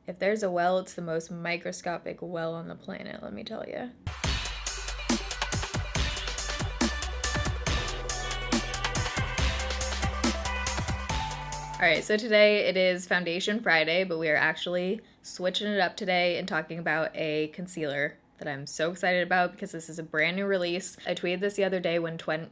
If there's a well, it's the most microscopic well on the planet, let me tell you. Alright, so today it is Foundation Friday, but we are actually switching it up today and talking about a concealer that I'm so excited about because this is a brand new release. I tweeted this the other day when Trend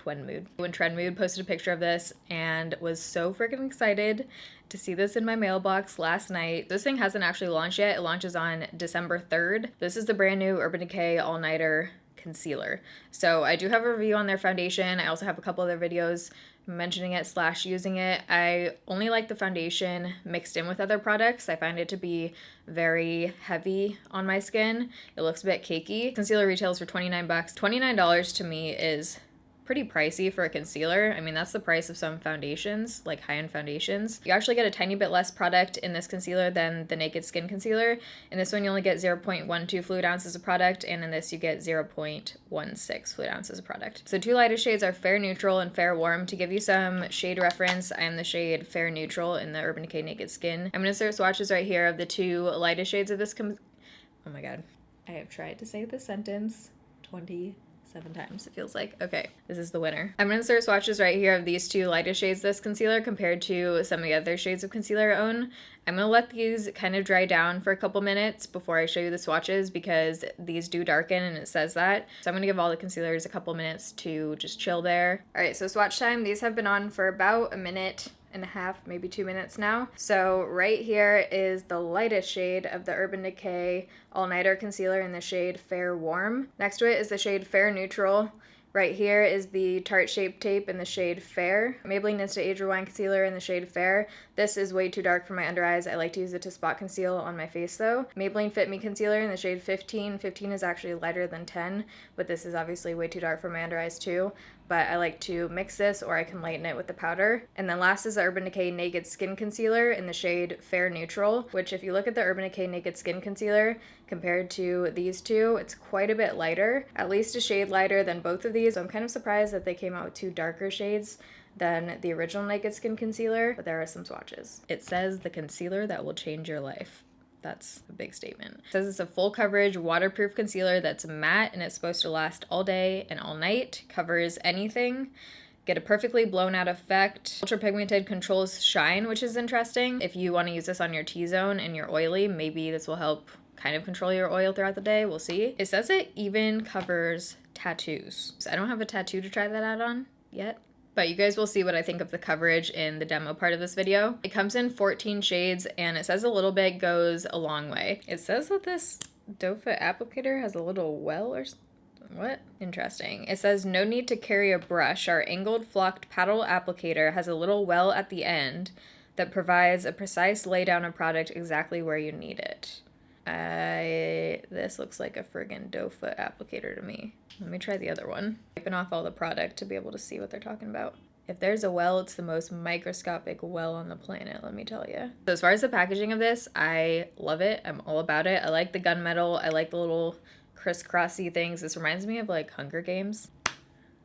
Mood posted a picture of this and was so freaking excited to see this in my mailbox last night. This thing hasn't actually launched yet. It launches on December 3rd. This is the brand new Urban Decay All Nighter concealer. So I do have a review on their foundation. I also have a couple other videos mentioning it / using it. I only like the foundation mixed in with other products. I find it to be very heavy on my skin. It looks a bit cakey. Concealer retails for $29. $29 to me is pretty pricey for a concealer. I mean, that's the price of some foundations, like high-end foundations. You actually get a tiny bit less product in this concealer than the Naked Skin concealer. In this one, you only get 0.12 fluid ounces of product, and in this, you get 0.16 fluid ounces of product. So 2 lightest shades are Fair Neutral and Fair Warm. To give you some shade reference, I am the shade Fair Neutral in the Urban Decay Naked Skin. I'm going to insert swatches right here of the 2 lightest shades of this oh my god. I have tried to say this sentence 27 times, it feels like. Okay, this is the winner. I'm gonna insert swatches right here of these 2 lightest shades of this concealer compared to some of the other shades of concealer I own. I'm gonna let these kind of dry down for a couple minutes before I show you the swatches because these do darken and it says that. So I'm gonna give all the concealers a couple minutes to just chill there. All right, so swatch time. These have been on for about 1.5, maybe 2 minutes now. So right here is the lightest shade of the Urban Decay All Nighter concealer in the shade Fair Warm. Next to it is the shade Fair Neutral. Right here is the Tarte Shape Tape in the shade Fair. Maybelline Insta Age Rewind Concealer in the shade Fair. This is way too dark for my under eyes. I like to use it to spot conceal on my face though. Maybelline Fit Me Concealer in the shade 15. 15 is actually lighter than 10, but this is obviously way too dark for my under eyes too. But I like to mix this or I can lighten it with the powder. And then last is the Urban Decay Naked Skin Concealer in the shade Fair Neutral, which if you look at the Urban Decay Naked Skin Concealer compared to these 2, it's quite a bit lighter, at least a shade lighter than both of these. I'm kind of surprised that they came out with 2 darker shades than the original Naked Skin Concealer, but there are some swatches. It says the concealer that will change your life. That's a big statement. It says it's a full coverage waterproof concealer that's matte and it's supposed to last all day and all night, covers anything, get a perfectly blown out effect. Ultra pigmented, controls shine, which is interesting. If you want to use this on your T-zone and you're oily, maybe this will help kind of control your oil throughout the day. We'll see. It says it even covers tattoos. So I don't have a tattoo to try that out on yet, but you guys will see what I think of the coverage in the demo part of this video. It comes in 14 shades and it says a little bit goes a long way. It says that this doe foot applicator has a little well or what? Interesting. It says no need to carry a brush. Our angled flocked paddle applicator has a little well at the end that provides a precise laydown of product exactly where you need it. This looks like a friggin' doe foot applicator to me. Let me try the other one. Wiping off all the product to be able to see what they're talking about. If there's a well, it's the most microscopic well on the planet, let me tell you. So as far as the packaging of this, I love it. I'm all about it. I like the gunmetal. I like the little crisscrossy things. This reminds me of like Hunger Games.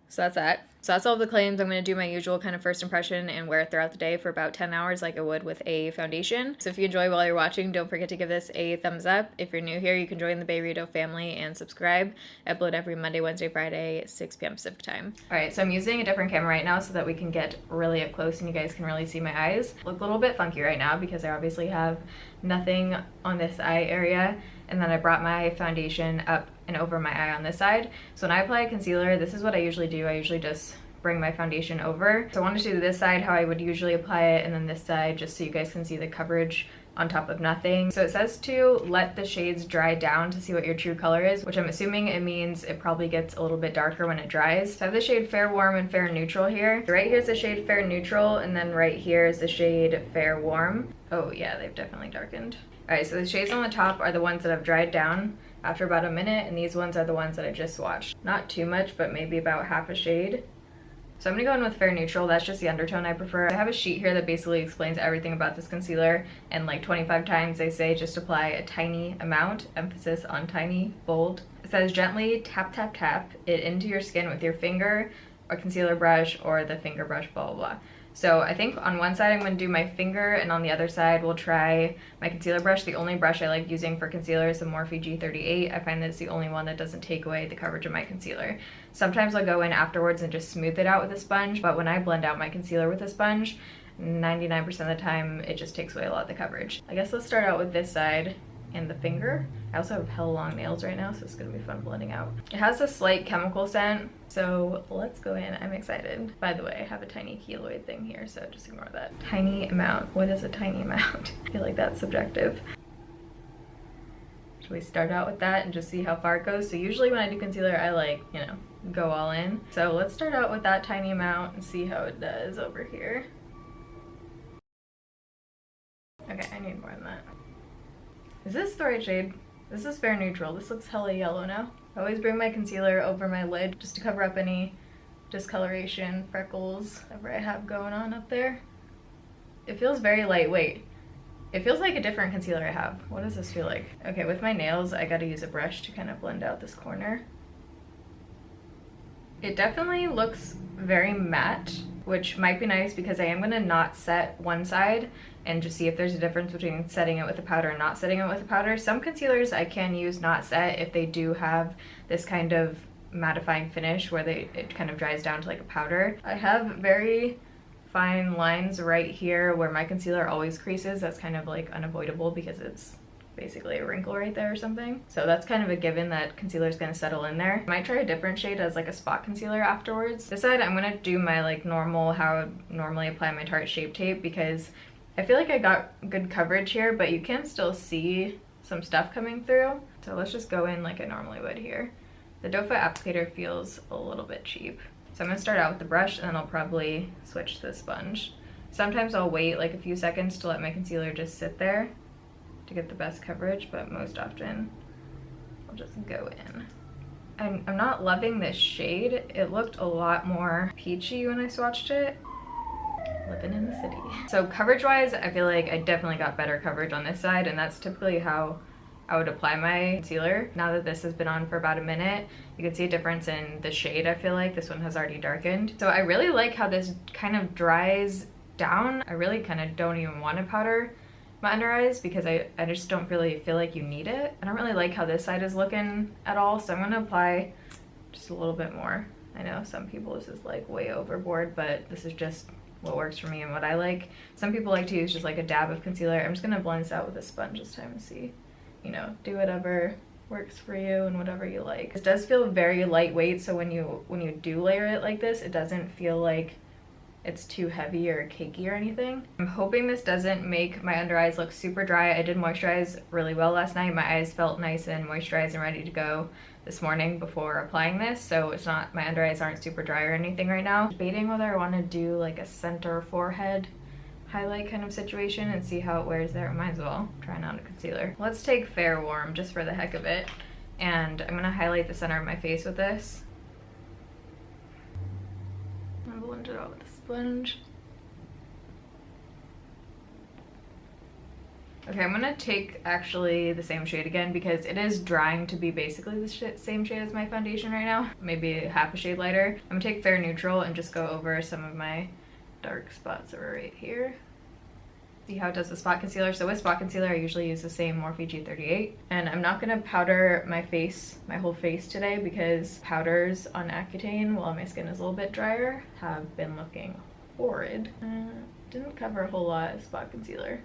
So that's that. So that's all of the claims. I'm going to do my usual kind of first impression and wear it throughout the day for about 10 hours like I would with a foundation. So if you enjoy while you're watching, don't forget to give this a thumbs up. If you're new here, you can join the Beirito family and subscribe. I upload every Monday, Wednesday, Friday, 6 p.m. Pacific time. All right, so I'm using a different camera right now so that we can get really up close and you guys can really see my eyes. Look a little bit funky right now because I obviously have nothing on this eye area. And then I brought my foundation up and over my eye on this side. So when I apply concealer, this is what I usually do. I usually just bring my foundation over. So I wanted to do this side how I would usually apply it, and then this side just so you guys can see the coverage on top of nothing. So it says to let the shades dry down to see what your true color is, which I'm assuming it means it probably gets a little bit darker when it dries. So I have the shade Fair Warm and Fair Neutral here. So right here is the shade Fair Neutral, and then right here is the shade Fair Warm. Oh yeah, they've definitely darkened. All right, so the shades on the top are the ones that have dried down after about a minute, and these ones are the ones that I just swatched. Not too much, but maybe about half a shade. So I'm gonna go in with Fair Neutral. That's just the undertone I prefer. I have a sheet here that basically explains everything about this concealer, and like 25 times they say just apply a tiny amount, emphasis on tiny, bold. It says gently tap, tap, tap it into your skin with your finger, or concealer brush, or the finger brush, blah, blah, blah. So I think on one side I'm going to do my finger, and on the other side we'll try my concealer brush. The only brush I like using for concealer is the Morphe G38. I find that it's the only one that doesn't take away the coverage of my concealer. Sometimes I'll go in afterwards and just smooth it out with a sponge, but when I blend out my concealer with a sponge, 99% of the time it just takes away a lot of the coverage. I guess let's start out with this side and the finger. I also have hella long nails right now, so it's gonna be fun blending out. It has a slight chemical scent, so let's go in. I'm excited. By the way, I have a tiny keloid thing here, so just ignore that. Tiny amount. What is a tiny amount? I feel like that's subjective. Should we start out with that and just see how far it goes? So usually when I do concealer, I like, you know, go all in. So let's start out with that tiny amount and see how it does over here. Okay, I need more than that. Is this the right shade? This is fair neutral. This looks hella yellow now. I always bring my concealer over my lid just to cover up any discoloration, freckles, whatever I have going on up there. It feels very lightweight. It feels like a different concealer I have. What does this feel like? Okay, with my nails, I gotta use a brush to kind of blend out this corner. It definitely looks very matte, which might be nice because I am gonna not set one side and just see if there's a difference between setting it with a powder and not setting it with a powder. Some concealers I can use not set if they do have this kind of mattifying finish where it kind of dries down to like a powder. I have very fine lines right here where my concealer always creases. That's kind of like unavoidable because it's basically a wrinkle right there or something. So that's kind of a given that concealer is going to settle in there. I might try a different shade as like a spot concealer afterwards. This side I'm going to do my like normal, how I would normally apply my Tarte Shape Tape, because I feel like I got good coverage here, but you can still see some stuff coming through. So let's just go in like I normally would here. The doe foot applicator feels a little bit cheap. So I'm going to start out with the brush and then I'll probably switch to the sponge. Sometimes I'll wait like a few seconds to let my concealer just sit there to get the best coverage, but most often I'll just go in. I'm not loving this shade. It looked a lot more peachy when I swatched it. Living in the city. So coverage wise, I feel like I definitely got better coverage on this side, and that's typically how I would apply my concealer. Now that this has been on for about a minute, you can see a difference in the shade. I feel like this one has already darkened. So I really like how this kind of dries down. I really kind of don't even want to powder my under eyes because I just don't really feel like you need it. I don't really like how this side is looking at all, so I'm going to apply just a little bit more. I know some people this is like way overboard, but this is just what works for me and what I like. Some people like to use just like a dab of concealer. I'm just going to blend this out with a sponge this time and see, you know, do whatever works for you and whatever you like. It does feel very lightweight, so when you do layer it like this, it doesn't feel like it's too heavy or cakey or anything. I'm hoping this doesn't make my under eyes look super dry. I did moisturize really well last night. My eyes felt nice and moisturized and ready to go this morning before applying this, so it's not, my under eyes aren't super dry or anything right now. Debating whether I want to do like a center forehead highlight kind of situation and see how it wears there. Might as well try on a concealer. Let's take Fair Warm just for the heck of it, and I'm gonna highlight the center of my face with this. I'm gonna blend it out with a sponge. Okay, I'm gonna take actually the same shade again because it is drying to be basically the same shade as my foundation right now. Maybe half a shade lighter. I'm gonna take Fair Neutral and just go over some of my dark spots that are right here. See how it does the spot concealer. So with spot concealer, I usually use the same Morphe G38. And I'm not gonna powder my face, my whole face today, because powders on Accutane, while my skin is a little bit drier, have been looking horrid. Didn't cover a whole lot of spot concealer,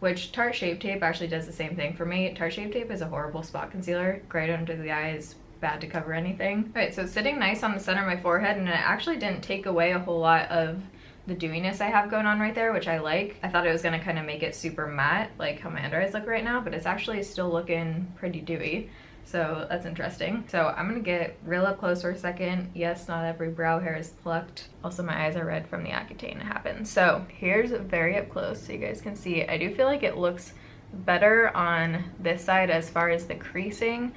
which Tarte Shape Tape actually does the same thing for me. Tarte Shape Tape is a horrible spot concealer. Right under the eyes, bad to cover anything. All right, so it's sitting nice on the center of my forehead, and it actually didn't take away a whole lot of the dewiness I have going on right there, which I like. I thought it was gonna kind of make it super matte, like how my under eyes look right now, but it's actually still looking pretty dewy. So that's interesting. So I'm gonna get real up close for a second. Yes, not every brow hair is plucked. Also, my eyes are red from the Accutane. It happens. So here's very up close so you guys can see. I do feel like it looks better on this side as far as the creasing,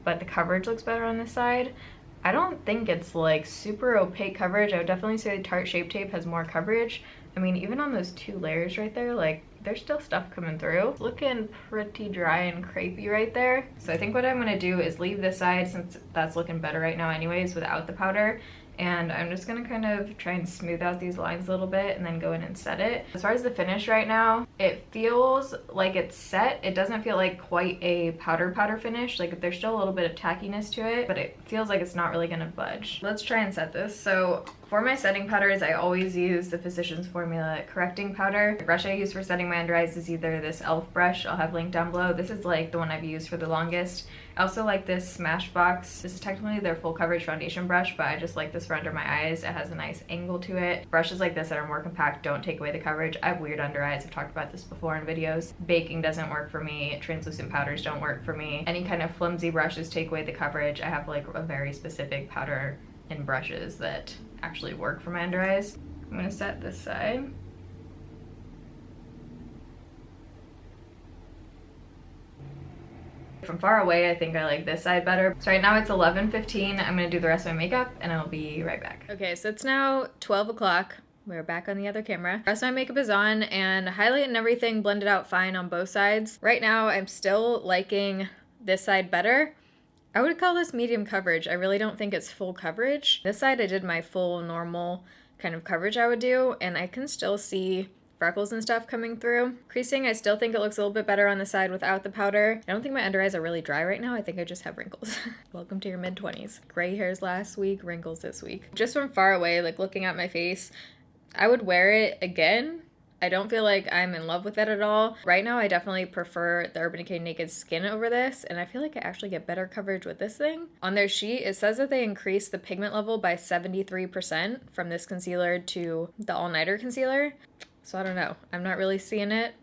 but the coverage looks better on this side. I don't think it's like super opaque coverage. I would definitely say Tarte Shape Tape has more coverage. I mean, even on those two layers right there, like there's still stuff coming through. It's looking pretty dry and crepey right there. So I think what I'm gonna do is leave this side, since that's looking better right now anyways without the powder, and I'm just gonna kind of try and smooth out these lines a little bit and then go in and set it. As far as the finish right now, it feels like it's set. It doesn't feel like quite a powder finish. Like there's still a little bit of tackiness to it, but it feels like it's not really gonna budge. Let's try and set this. So for my setting powders, I always use the Physicians Formula correcting powder. The brush I use for setting my under eyes is either this e.l.f. brush, I'll have linked down below. This is like the one I've used for the longest. I also like this Smashbox. This is technically their full coverage foundation brush, but I just like this for under my eyes. It has a nice angle to it. Brushes like this that are more compact don't take away the coverage. I have weird under eyes. I've talked about this before in videos. Baking doesn't work for me. Translucent powders don't work for me. Any kind of flimsy brushes take away the coverage. I have like a very specific powder and brushes that actually work for my under eyes. I'm gonna set this side. From far away, I think I like this side better. So right now it's 11:15. I'm gonna do the rest of my makeup and I'll be right back. Okay, so it's now 12 o'clock. We're back on the other camera. The rest of my makeup is on and highlight and everything blended out fine on both sides. Right now, I'm still liking this side better. I would call this medium coverage. I really don't think it's full coverage. This side I did my full normal kind of coverage I would do, and I can still see freckles and stuff coming through. Creasing, I still think it looks a little bit better on the side without the powder. I don't think my under eyes are really dry right now. I think I just have wrinkles. Welcome to your mid-20s. Gray hairs last week, wrinkles this week. Just from far away, like looking at my face, I would wear it again. I don't feel like I'm in love with it at all. Right now, I definitely prefer the Urban Decay Naked Skin over this, and I feel like I actually get better coverage with this thing. On their sheet, it says that they increased the pigment level by 73% from this concealer to the All Nighter concealer. So I don't know. I'm not really seeing it.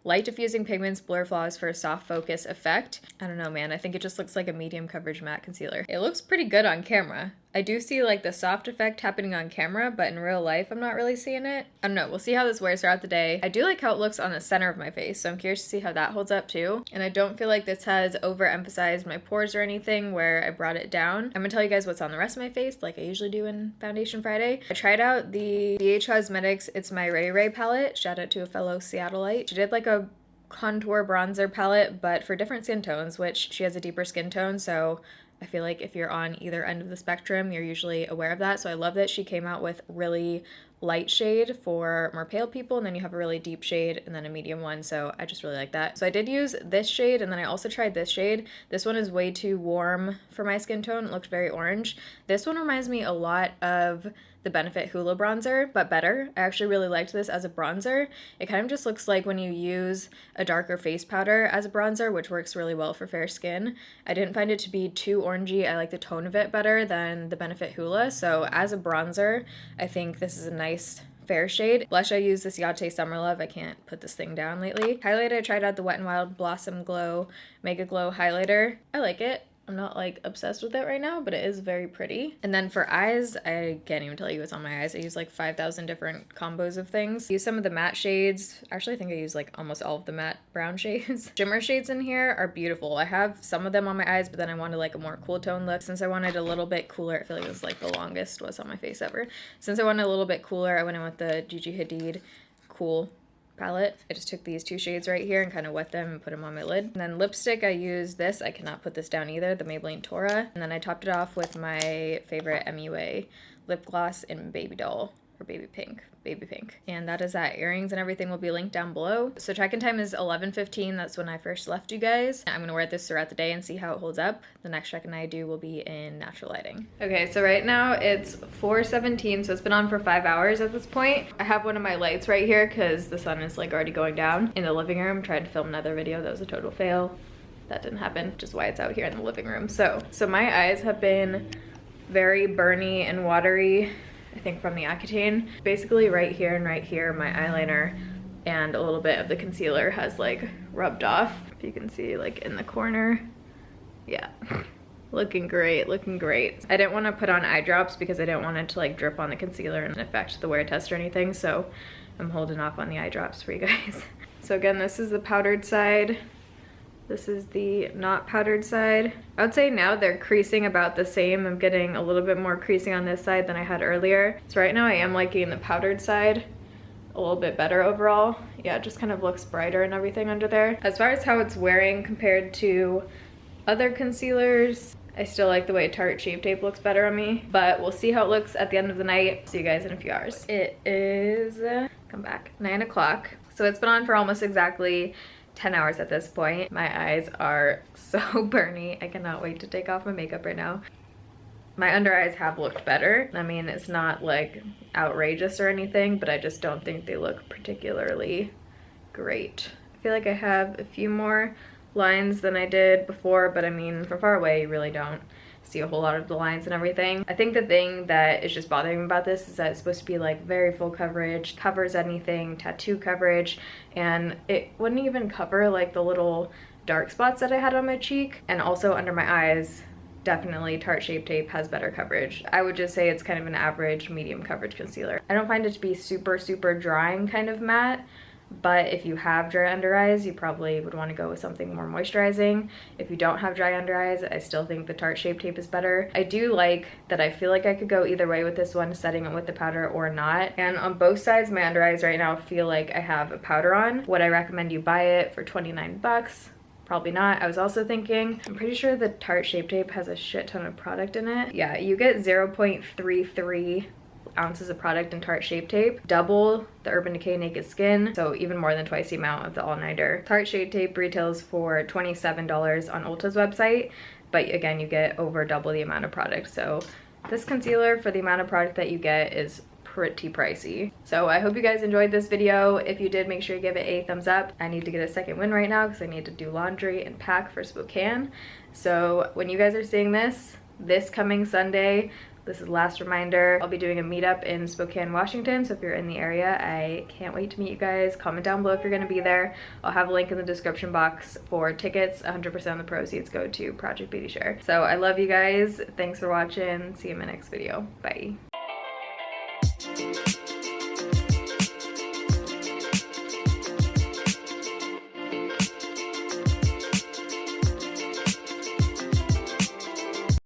Light diffusing pigments blur flaws for a soft focus effect. I don't know, man. I think it just looks like a medium coverage matte concealer. It looks pretty good on camera. I do see like the soft effect happening on camera, but in real life, I'm not really seeing it. I don't know. We'll see how this wears throughout the day. I do like how it looks on the center of my face, so I'm curious to see how that holds up too. And I don't feel like this has overemphasized my pores or anything where I brought it down. I'm gonna tell you guys what's on the rest of my face, like I usually do in Foundation Friday. I tried out the BH Cosmetics It's My Ray Ray palette. Shout out to a fellow Seattleite. She did like a contour bronzer palette, but for different skin tones, which she has a deeper skin tone, so I feel like if you're on either end of the spectrum, you're usually aware of that. So I love that she came out with really light shade for more pale people, and then you have a really deep shade and then a medium one, so I just really like that. So I did use this shade, and then I also tried this shade. This one is way too warm for my skin tone. It looked very orange. This one reminds me a lot of the Benefit Hoola bronzer, but better. I actually really liked this as a bronzer. It kind of just looks like when you use a darker face powder as a bronzer, which works really well for fair skin. I didn't find it to be too orangey. I like the tone of it better than the Benefit Hoola, so as a bronzer, I think this is a nice fair shade. Blush, I use this Yate Summer Love. I can't put this thing down lately. Highlight, I tried out the Wet n Wild Blossom Glow Mega Glow highlighter. I like it. I'm not like obsessed with it right now, but it is very pretty. And then for eyes, I can't even tell you what's on my eyes. I use like 5,000 different combos of things. I use some of the matte shades. Actually, I think I use like almost all of the matte brown shades. Shimmer shades in here are beautiful. I have some of them on my eyes, but then I wanted like a more cool tone look. Since I wanted a little bit cooler, I feel like it was like the longest was on my face ever. Since I wanted a little bit cooler, I went in with the Gigi Hadid Cool palette. I just took these two shades right here and kind of wet them and put them on my lid. And then lipstick, I used this. I cannot put this down either, the Maybelline Tora. And then I topped it off with my favorite MUA lip gloss in Baby Doll, or Baby Pink. And that is that. Earrings and everything will be linked down below. So check-in time is 11:15. That's when I first left you guys. I'm gonna wear this throughout the day and see how it holds up. The next check-in I do will be in natural lighting. Okay, so right now it's 4:17, so it's been on for 5 hours at this point. I have one of my lights right here because the sun is like already going down in the living room. Tried to film another video, that was a total fail. That didn't happen, which is why it's out here in the living room. So my eyes have been very burny and watery, I think from the Accutane. Basically right here and right here, my eyeliner and a little bit of the concealer has like rubbed off. If you can see like in the corner. Yeah, looking great, looking great. I didn't want to put on eye drops because I didn't want it to like drip on the concealer and affect the wear test or anything, so I'm holding off on the eye drops for you guys. So again, this is the powdered side. This is the not powdered side. I would say now they're creasing about the same. I'm getting a little bit more creasing on this side than I had earlier. So right now I am liking the powdered side a little bit better overall. Yeah, it just kind of looks brighter and everything under there. As far as how it's wearing compared to other concealers, I still like the way Tarte Shape Tape looks better on me, but we'll see how it looks at the end of the night. See you guys in a few hours. It is, come back, 9 o'clock. So it's been on for almost exactly 10 hours at this point. My eyes are so burny. I cannot wait to take off my makeup right now. My under eyes have looked better. I mean, it's not like outrageous or anything, but I just don't think they look particularly great. I feel like I have a few more lines than I did before, but I mean, from far away, you really don't see a whole lot of the lines and everything. I think the thing that is just bothering me about this is that it's supposed to be like very full coverage, covers anything, tattoo coverage, and it wouldn't even cover like the little dark spots that I had on my cheek, and also under my eyes. Definitely Tarte Shape Tape has better coverage. I would just say it's kind of an average medium coverage concealer. I don't find it to be super drying kind of matte, but if you have dry under eyes, you probably would want to go with something more moisturizing. If you don't have dry under eyes, I still think the Tarte Shape Tape is better. I do like that I feel like I could go either way with this one, setting it with the powder or not. And on both sides, my under eyes right now feel like I have a powder on. Would I recommend you buy it for 29 bucks? Probably not. I was also thinking, I'm pretty sure the Tarte Shape Tape has a shit ton of product in it. Yeah, you get 0.33 ounces of product in Tarte Shape Tape, double the Urban Decay Naked Skin, so even more than twice the amount of the All Nighter. Tarte Shape Tape retails for $27 on Ulta's website, but again, you get over double the amount of product. So this concealer, for the amount of product that you get, is pretty pricey. So I hope you guys enjoyed this video. If you did, make sure you give it a thumbs up. I need to get a second win right now because I need to do laundry and pack for Spokane. So when you guys are seeing this coming Sunday, this is the last reminder, I'll be doing a meetup in Spokane, Washington. So if you're in the area, I can't wait to meet you guys. Comment down below if you're going to be there. I'll have a link in the description box for tickets. 100% of the proceeds go to Project Beauty Share. So I love you guys. Thanks for watching. See you in my next video. Bye.